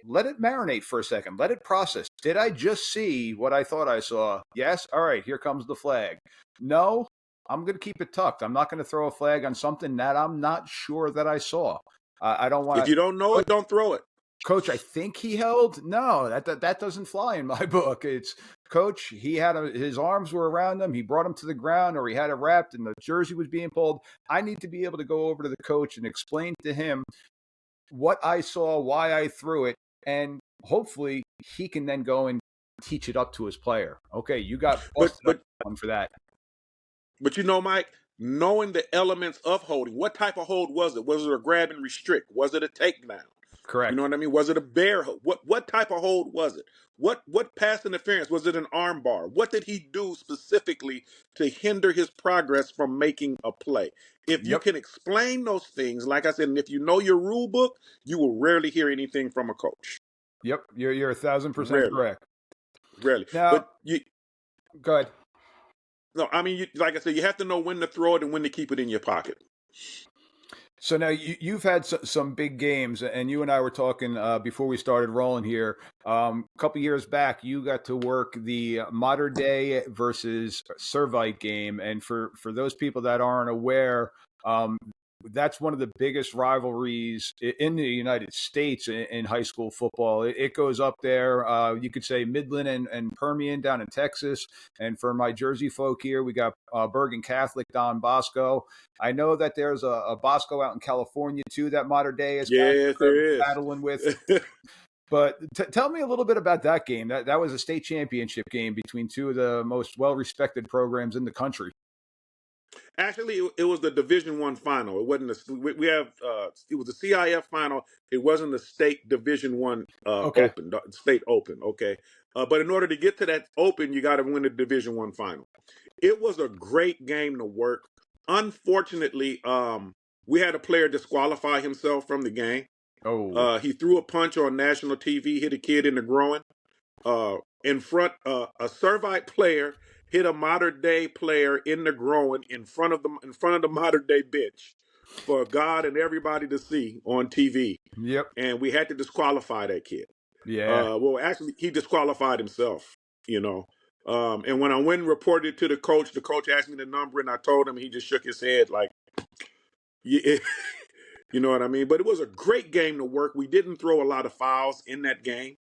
let it marinate for a second, let it process. Did I just see what I thought I saw? Yes. All right, here comes the flag. No, I'm going to keep it tucked. I'm not going to throw a flag on something that I'm not sure that I saw. I don't If want you don't know to. it, don't throw it. Coach, I think he held. No, that doesn't fly in my book. It's coach. He had his arms were around him. He brought him to the ground, or he had it wrapped, and the jersey was being pulled. I need to be able to go over to the coach and explain to him what I saw, why I threw it, and hopefully he can then go and teach it up to his player. Okay, you got But busted up but for that. but Mike, knowing the elements of holding, what type of hold was it? Was it a grab and restrict? Was it a takedown? You know Correct. what I mean? Was it a bear hold? What type of hold was it? What pass interference? Was it an arm bar? What did he do specifically to hinder his progress from making a play? If you Yep. can explain those things, like I said, and if you know your rule book, you will rarely hear anything from a coach. Yep. You're 1,000% Rarely, correct. rarely. Now, But you, go ahead. no, I mean, like I said, you have to know when to throw it and when to keep it in your pocket. So now you've had some big games, and you and I were talking before we started rolling here. A couple years back, you got to work the Modern Day versus Servite game, and for those people that aren't aware, that's one of the biggest rivalries in the United States in high school football. It goes up there. You could say Midland and Permian down in Texas, and for my Jersey folk here, we got Bergen Catholic, Don Bosco. I know that there's a Bosco out in California too that Modern Day is kind Yes, of there is. battling with. But tell me a little bit about that game. That was a state championship game between two of the most well-respected programs in the country. Actually, it was the Division I final. It wasn't we have it was the CIF final. It wasn't the state Division I Okay. open, the state open. Okay, but in order to get to that open, you got to win the Division I final. It was a great game to work. Unfortunately, we had a player disqualify himself from the game. Oh. He threw a punch on national TV, hit a kid in the groin. In front, a Servite player hit a modern day player in the groin in front of the modern day bench for God and everybody to see on TV, Yep. and we had to disqualify that kid. Yeah. Well, actually, he disqualified himself. You know, and when I went and reported it to the coach asked me the number, and I told him, he just shook his head like, yeah, you know what I mean. But it was a great game to work. We didn't throw a lot of fouls in that game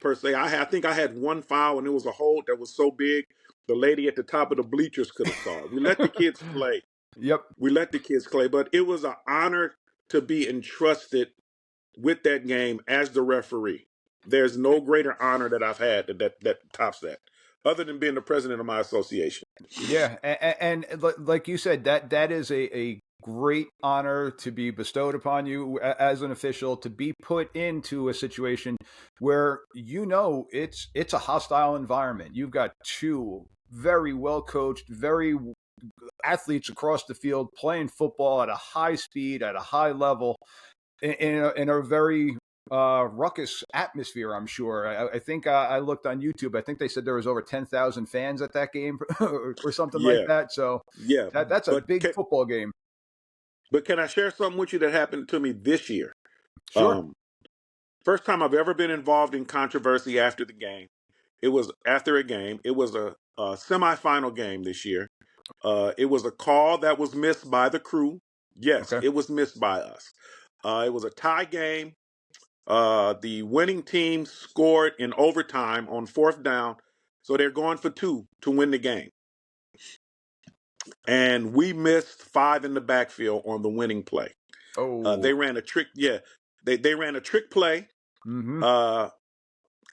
per se. I think I had one foul, and it was a hold that was so big, the lady at the top of the bleachers could have saw it. We let the kids play. Yep. We let the kids play, but it was an honor to be entrusted with that game as the referee. There's no greater honor that I've had that tops that, other than being the president of my association. Yeah, and like you said, that is a great honor to be bestowed upon you as an official, to be put into a situation where it's a hostile environment. You've got two very well coached, very athletes across the field playing football at a high speed, at a high level, in a very ruckus atmosphere. I'm sure. I think I looked on YouTube. I think they said there was over 10,000 fans at that game or something like Yeah, that. So yeah. that's a big football game. But can I share something with you that happened to me this year? Sure. Um, First time I've ever been involved in controversy after the game. It was after a game. It was a semifinal game this year. It was a call that was missed by the crew. Yes, Okay. it was missed by us. It was a tie game. The winning team scored in overtime on fourth down, so they're going for two to win the game. And we missed five in the backfield on the winning play. Oh. They ran a trick. Yeah, they ran a trick play, Mm-hmm.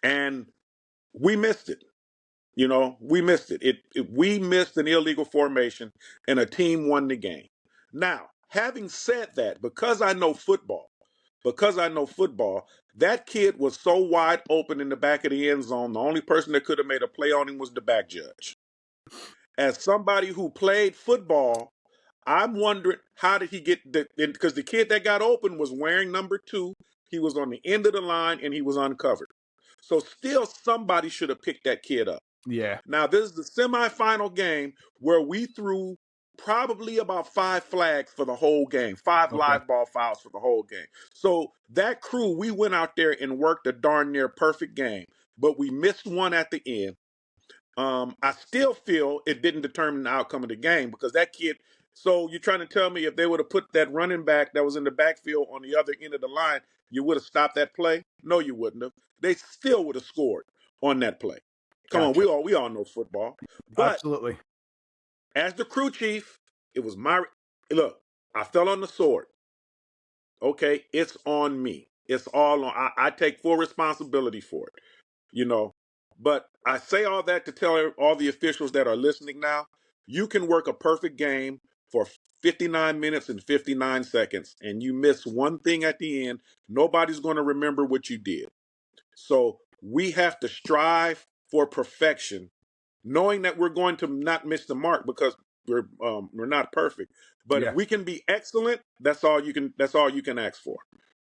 and we missed it. You know, we missed it. We missed an illegal formation, and a team won the game. Now, having said that, because I know football, that kid was so wide open in the back of the end zone. The only person that could have made a play on him was the back judge. As somebody who played football, I'm wondering, how did he get because the kid that got open was wearing number 2. He was on the end of the line and he was uncovered. So still somebody should have picked that kid up. Yeah. Now, this is the semifinal game where we threw probably about 5 flags for the whole game, 5 Okay. live ball fouls for the whole game. So that crew, we went out there and worked a darn near perfect game, but we missed one at the end. I still feel it didn't determine the outcome of the game because that kid. So you're trying to tell me if they would have put that running back that was in the backfield on the other end of the line, you would have stopped that play? No, you wouldn't have. They still would have scored on that play. Come on, Gotcha. we all know football. But Absolutely. as the crew chief, it was my look. I fell on the sword. Okay, it's on me. It's all on. I take full responsibility for it. You know, but I say all that to tell all the officials that are listening now, you can work a perfect game for 59 minutes and 59 seconds, and you miss one thing at the end. Nobody's going to remember what you did. So we have to strive for perfection, knowing that we're going to not miss the mark because we're not perfect. But if Yeah. we can be excellent, that's all you can. That's all you can ask for.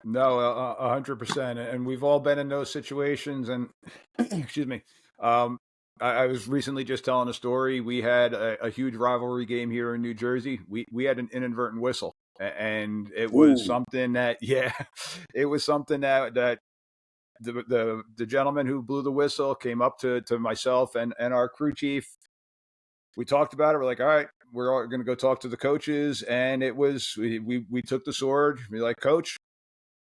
No, 100%. And we've all been in those situations. And excuse me. I was recently just telling a story. We had a huge rivalry game here in New Jersey. We had an inadvertent whistle, and it was Ooh, something that, yeah, it was something that the gentleman who blew the whistle came up to myself and our crew chief. We talked about it. We're like, all right, we're all going to go talk to the coaches. And it was, we took the sword. We're like, coach,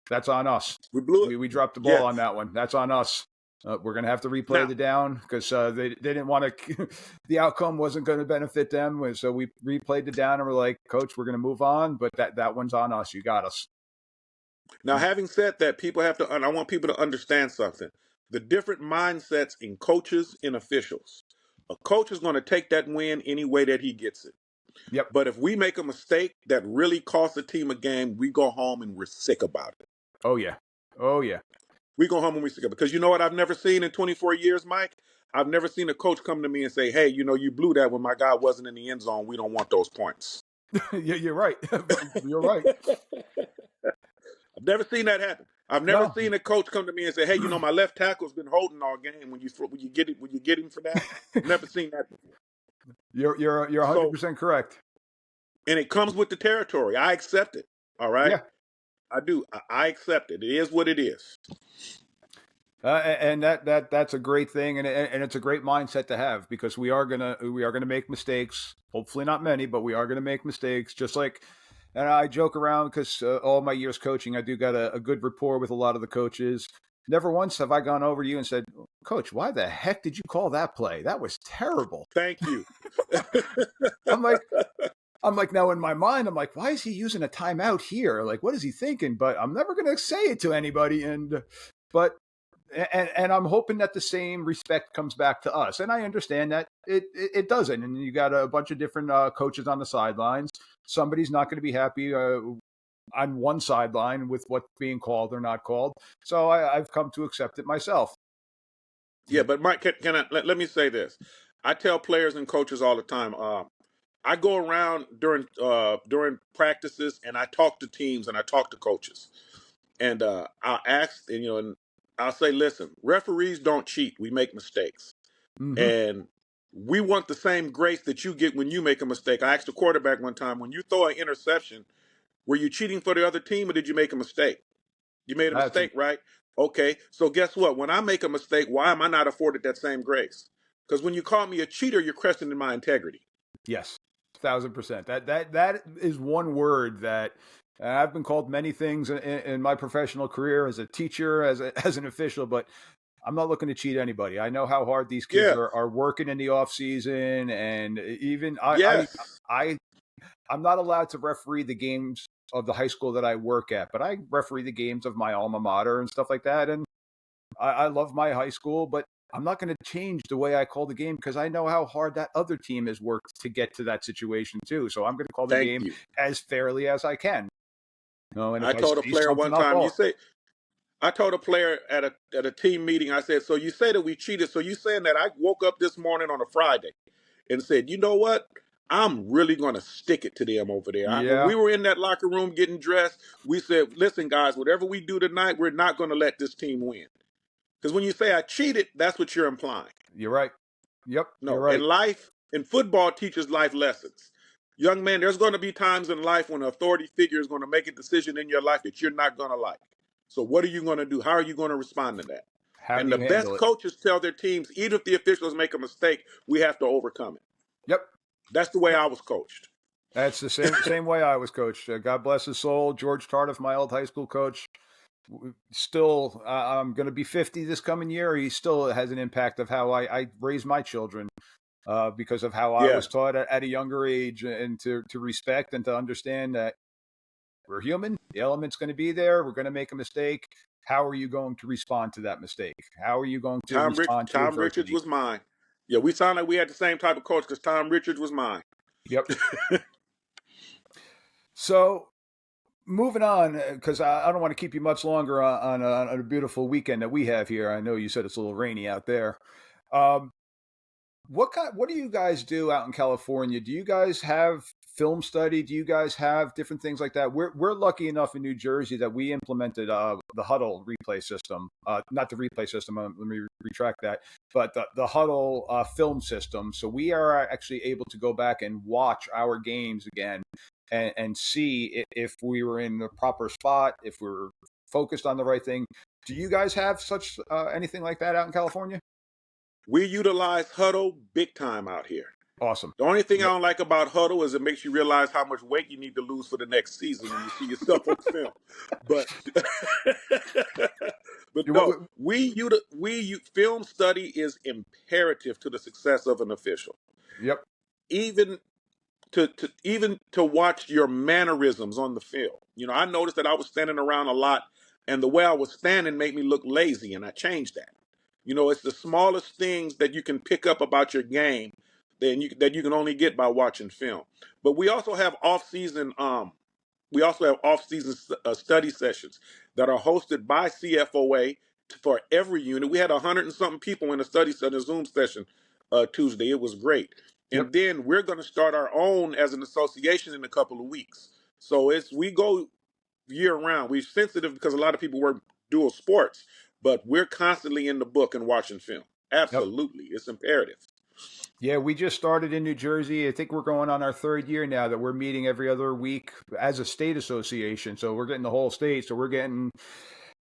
that's on us. we blew it. We dropped the ball Yeah. on that one. That's on us. We're going to have to replay Now, the down because they didn't want to, the outcome wasn't going to benefit them. So we replayed the down and we're like, coach, we're going to move on, but that one's on us. You got us. Now, having said that, I want people to understand something. The different mindsets in coaches and officials. A coach is going to take that win any way that he gets it. Yep. But if we make a mistake that really costs the team a game, we go home and we're sick about it. Oh yeah. Oh yeah. We go home and we're sick about it. Because you know what I've never seen in 24 years, Mike? I've never seen a coach come to me and say, hey, you blew that when my guy wasn't in the end zone. We don't want those points. You're right. You're right. I've never seen that happen. I've never seen a coach come to me and say, hey, my left tackle's been holding all game when you get him for that. I've never seen that before. You're 100% correct. And it comes with the territory. I accept it. All right. Yeah. I do. I accept it. It is what it is. And that's a great thing, and it's a great mindset to have, because we are gonna make mistakes. Hopefully not many, but we are gonna make mistakes. Just like, and I joke around because all my years coaching, I do got a good rapport with a lot of the coaches. Never once have I gone over to you and said, Coach, why the heck did you call that play? That was terrible. Thank you. I'm like, now in my mind, I'm like, why is he using a timeout here? Like, what is he thinking? But I'm never going to say it to anybody. And I'm hoping that the same respect comes back to us. And I understand that it doesn't. And you got a bunch of different coaches on the sidelines. Somebody's not going to be happy on one sideline with what's being called or not called. So I've come to accept it myself. Yeah, but Mike, let me say this. I tell players and coaches all the time. I go around during practices and I talk to teams and I talk to coaches, and I'll ask, and I'll say, listen, referees don't cheat. We make mistakes, and we want the same grace that you get when you make a mistake. I asked the quarterback one time, when you throw an interception, were you cheating for the other team or did you make a mistake? You made a mistake, right? Okay, so guess what? When I make a mistake, why am I not afforded that same grace? Because when you call me a cheater, you're questioning my integrity. Yes, 1,000%. That is one word that I've been called many things in my professional career, as a teacher, as an official, but I'm not looking to cheat anybody. I know how hard these kids are working in the off season, and even I'm not allowed to referee the games of the high school that I work at, but I referee the games of my alma mater and stuff like that. And I love my high school, but I'm not going to change the way I call the game, because I know how hard that other team has worked to get to that situation too. So I'm going to call the game as fairly as I can. And I told a player one time, I told a player at a team meeting, I said, so you say that we cheated. So you saying that I woke up this morning on a Friday and said, you know what? I'm really going to stick it to them over there. When we were in that locker room getting dressed, we said, listen, guys, whatever we do tonight, we're not going to let this team win. Because when you say I cheated, that's what you're implying. You're right. Yep. No, you're right. In life, in football, teaches life lessons. Young man, there's going to be times in life when an authority figure is going to make a decision in your life that you're not going to like. So what are you going to do? How are you going to respond to that? And the best coaches tell their teams, even if the officials make a mistake, we have to overcome it. Yep. That's the way I was coached. That's the same way I was coached. God bless his soul. George Tardif, my old high school coach, still, I'm going to be 50 this coming year. He still has an impact of how I raise my children, because of how I was taught at a younger age, and to respect and to understand that we're human. The element's going to be there. We're going to make a mistake. How are you going to respond to that mistake? How are you going to respond to Tom Richards was mine. Yeah, we sound like we had the same type of coach because Tom Richards was mine. Yep. So moving on, because I don't want to keep you much longer on a beautiful weekend that we have here. I know you said it's a little rainy out there. What do you guys do out in California? Do you guys have film study? Do you guys have different things like that? We're lucky enough in New Jersey that we implemented the Huddle replay system. Not the replay system. Let me retract that. But the Huddle film system. So we are actually able to go back and watch our games again and see if we were in the proper spot, if we're focused on the right thing. Do you guys have such anything like that out in California? We utilize Huddle big time out here. Awesome. The only thing I don't like about Huddle is it makes you realize how much weight you need to lose for the next season when you see yourself on film. But no, film study is imperative to the success of an official. Yep. Even to even to watch your mannerisms on the field. I noticed that I was standing around a lot, and the way I was standing made me look lazy, and I changed that. It's the smallest things that you can pick up about your game that you can only get by watching film. But we also have off-season study sessions that are hosted by CFOA for every unit. We had 100 and something people in a Zoom session Tuesday. It was great. Yep. And then we're going to start our own as an association in a couple of weeks. So we go year round. We're sensitive because a lot of people work dual sports, but we're constantly in the book and watching film. Yep. Absolutely. It's imperative. Yeah, we just started in New Jersey. I think we're going on our third year now that we're meeting every other week as a state association. So we're getting the whole state. So we're getting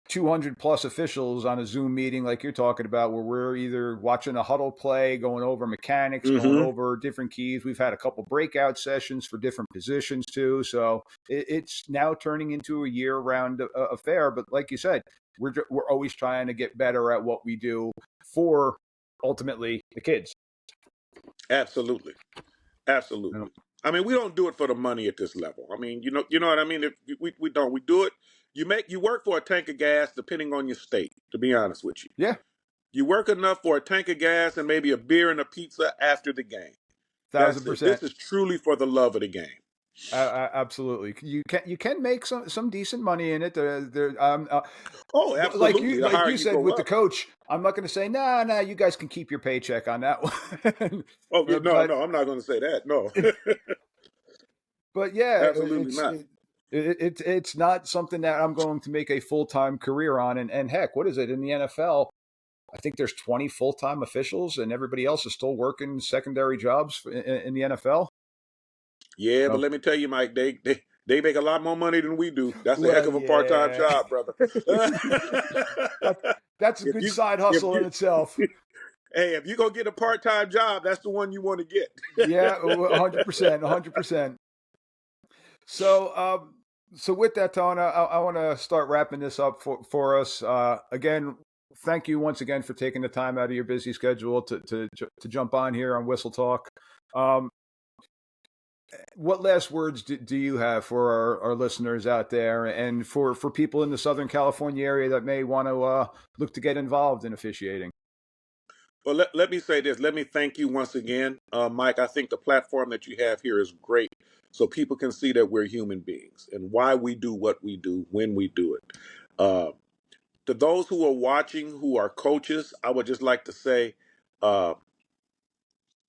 200 plus officials on a Zoom meeting like you're talking about, where we're either watching a huddle play, going over mechanics, going Mm-hmm. over different keys. We've had a couple breakout sessions for different positions too. So it's now turning into a year-round affair. But like you said, we're always trying to get better at what we do for ultimately the kids. Absolutely. Absolutely. I mean, we don't do it for the money at this level. I mean, you know what I mean? If we don't. We do it. You work for a tank of gas, depending on your state, to be honest with you. Yeah, You work enough for a tank of gas and maybe a beer and a pizza after the game. That's it. 1,000%. This is truly for the love of the game. Absolutely, you can make some decent money in it. Oh, Like absolutely. you The like higher you you said go with the up. coach, I'm not going to say nah. You guys can keep your paycheck on that one. Oh, yeah, no, but no, I'm not going to say that. No. but yeah, Absolutely not. it's not something that I'm going to make a full-time career on. And heck, what is it in the NFL? I think there's 20 full-time officials, and everybody else is still working secondary jobs in the NFL. Yeah, but So, let me tell you, Mike, they make a lot more money than we do. That's a heck well, of a part-time yeah, job, brother. that's a if good you side if hustle in you itself. hey, if you go get a part-time job, that's the one you want to get. Yeah, 100%, 100%. So, so with that, Tona, I want to start wrapping this up for us. Again, thank you once again for taking the time out of your busy schedule to jump on here on Whistle Talk. Um, what last words do you have for our listeners out there, and for people in the Southern California area that may want to look to get involved in officiating? Well, let me say this. Let me thank you once again, Mike. I think the platform that you have here is great, so people can see that we're human beings and why we do what we do when we do it. Uh, to those who are watching, who are coaches, I would just like to say, uh,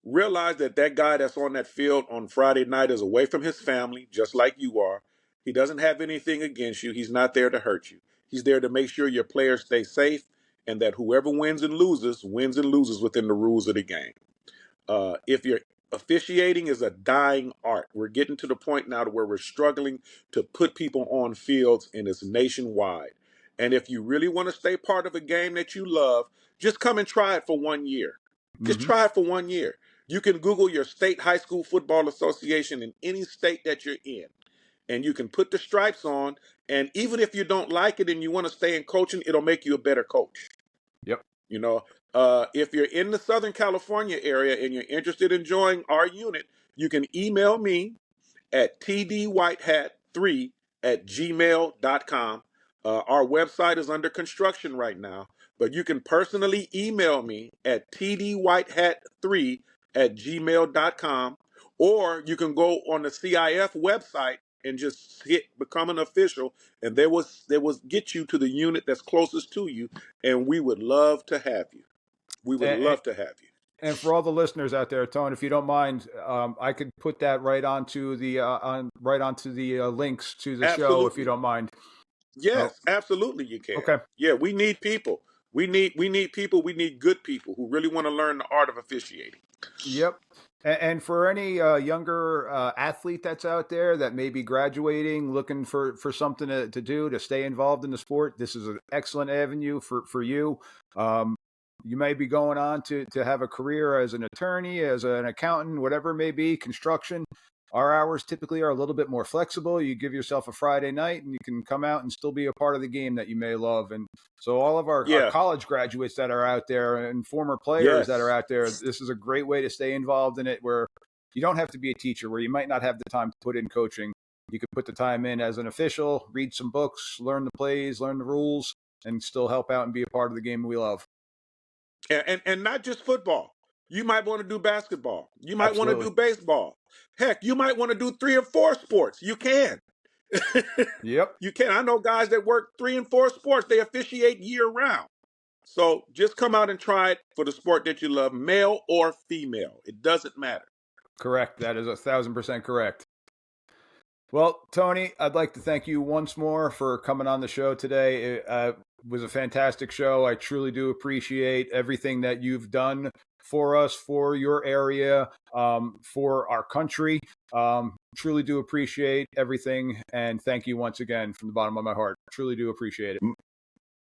realize that guy that's on that field on Friday night is away from his family, just like you are. He doesn't have anything against you. He's not there to hurt you. He's there to make sure your players stay safe and that whoever wins and loses within the rules of the game. If you're officiating is a dying art. We're getting to the point now to where we're struggling to put people on fields, and it's nationwide. And if you really want to stay part of a game that you love, just come and try it for 1 year. Just Hmm. try it for 1 year. You can Google your state high school football association in any state that you're in, and you can put the stripes on. And even if you don't like it and you want to stay in coaching, it'll make you a better coach. Yep. You know, if you're in the Southern California area and you're interested in joining our unit, you can email me at tdwhitehat3@gmail.com. Our website is under construction right now, but you can personally email me at tdwhitehat3@gmail.com, or you can go on the CIF website and just hit become an official, and they will get you to the unit that's closest to you, and we would love to have you. We would And, love to have you. and for all the listeners out there, Tone, if you don't mind, I could put that right onto the links to the show, if you Absolutely. don't mind. Oh, Yes, absolutely you can. okay. Yeah, we need people. We need people. We need good people who really want to learn the art of officiating. Yep. And for any younger athlete that's out there that may be graduating, looking for something to do to stay involved in the sport, this is an excellent avenue for you. Um, you may be going on to have a career as an attorney, as an accountant, whatever it may be, construction. Our hours typically are a little bit more flexible. You give yourself a Friday night and you can come out and still be a part of the game that you may love. And so all of our Yeah. college graduates that are out there and former players that are Yes. out there, this is a great way to stay involved in it, where You don't have to be a teacher where you might not have the time to put in coaching. You could put the time in as an official, read some books, learn the plays, learn the rules, and still help out and be a part of the game we love. And not just football. You might want to do basketball. You might want to Absolutely. do baseball. Heck, you might want to do 3 or 4 sports. You can. Yep. You can. I know guys that work 3 and 4 sports. They officiate year round. So just come out and try it for the sport that you love, male or female. It doesn't matter. Correct. That is 1,000% correct. Well, Tony, I'd like to thank you once more for coming on the show today. It was a fantastic show. I truly do appreciate everything that you've done for us, for your area, for our country. Truly do appreciate everything. And thank you once again from the bottom of my heart. Truly do appreciate it.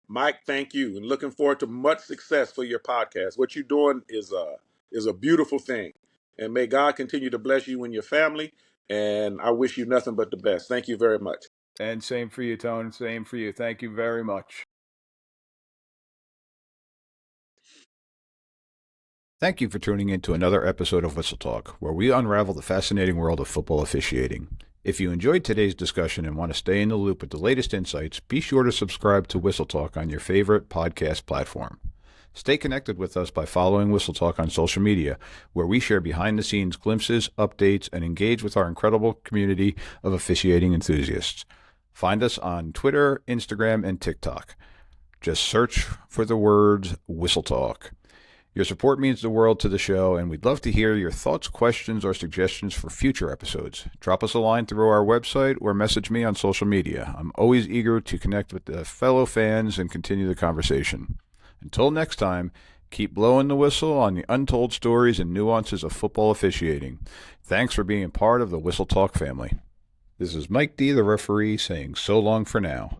Mike, thank you. And looking forward to much success for your podcast. What you're doing is a beautiful thing. And may God continue to bless you and your family. And I wish you nothing but the best. Thank you very much. And same for you, Tone. Same for you. Thank you very much. Thank you for tuning in to another episode of Whistle Talk, where we unravel the fascinating world of football officiating. If you enjoyed today's discussion and want to stay in the loop with the latest insights, be sure to subscribe to Whistle Talk on your favorite podcast platform. Stay connected with us by following Whistle Talk on social media, where we share behind-the-scenes glimpses, updates, and engage with our incredible community of officiating enthusiasts. Find us on Twitter, Instagram, and TikTok. Just search for the words Whistle Talk. Your support means the world to the show, and we'd love to hear your thoughts, questions, or suggestions for future episodes. Drop us a line through our website or message me on social media. I'm always eager to connect with the fellow fans and continue the conversation. Until next time, keep blowing the whistle on the untold stories and nuances of football officiating. Thanks for being part of the Whistle Talk family. This is Mike D., the referee, saying so long for now.